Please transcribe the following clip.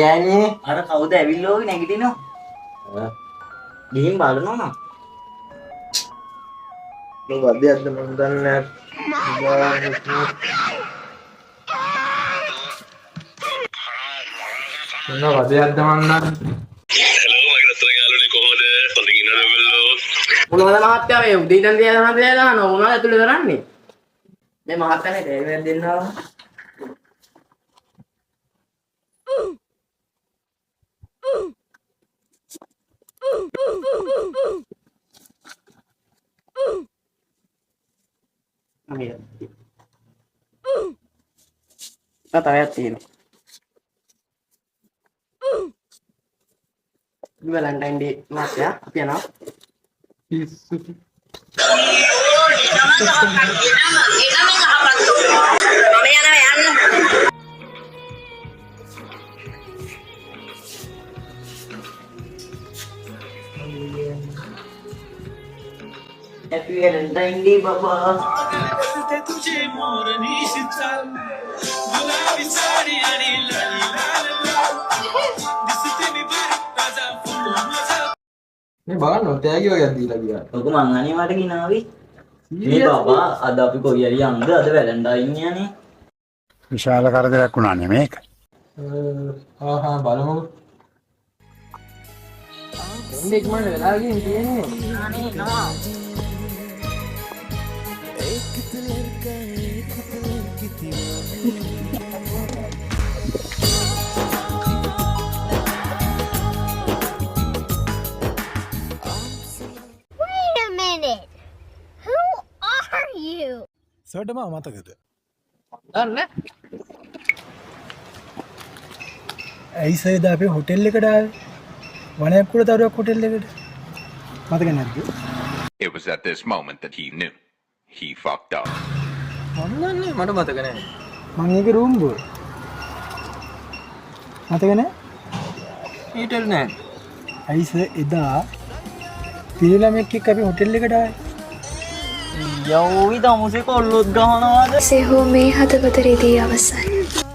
ගෑණියේ අර කවුද ඇවිල්ලා ඕකේ නැගිටිනව? ගිහින් බලනවා නම්. වදයක්ද මන් දන්නේ නැහැ. වදයක්ද මන් දන්නේ. මොනවද මහත්තයා මේ උදේ ඉඳන් තියන දානවා මොනවද ඇතුලේ කරන්නේ මේ මහත්තයානේ තේරුම් දෙන්නවා තවයක් තියෙනවා වැලන්ටයින් ඩේ මහත්තයා අපි යනවා Happy Valentine Day, Baba. මේ බලන්න තෑගි වගේක් දීලා ගියා. ඔක මං අනිවාට ගිනාවි. මේ බබා අද අපි කොයි හරි යමුද? අද වැලන්ටයින් යන්නේ. විශාල කරදරයක් වුණානේ මේක. බලමු. දෙක් මම වෙලා ගින් තියෙන්නේ අනේ නවා. Wait a minute. Who are you? සඩම මතකද? දන්නේ ඇයි සයිද අපි හොටෙල් එකට ආවේ? වණයක් උඩ තරුවක් හොටෙල් එකට. මතක නැද්ද? It was at this moment that he knew. He fucked up. මම දන්නේ මට මතක නැහැ. මං ඒකේ රූම් බෝයි. මතක නැහැ? ඊටල් නැහැ. ඇයි සර් එදා පිරිළමෙක් එක්ක අපි හොටෙල් එකට ආවේ? යෝවි දමුසේ කොල්ලොත් ගහනවාද? සෙහෝ මේ හදවත රෙදී අවසන්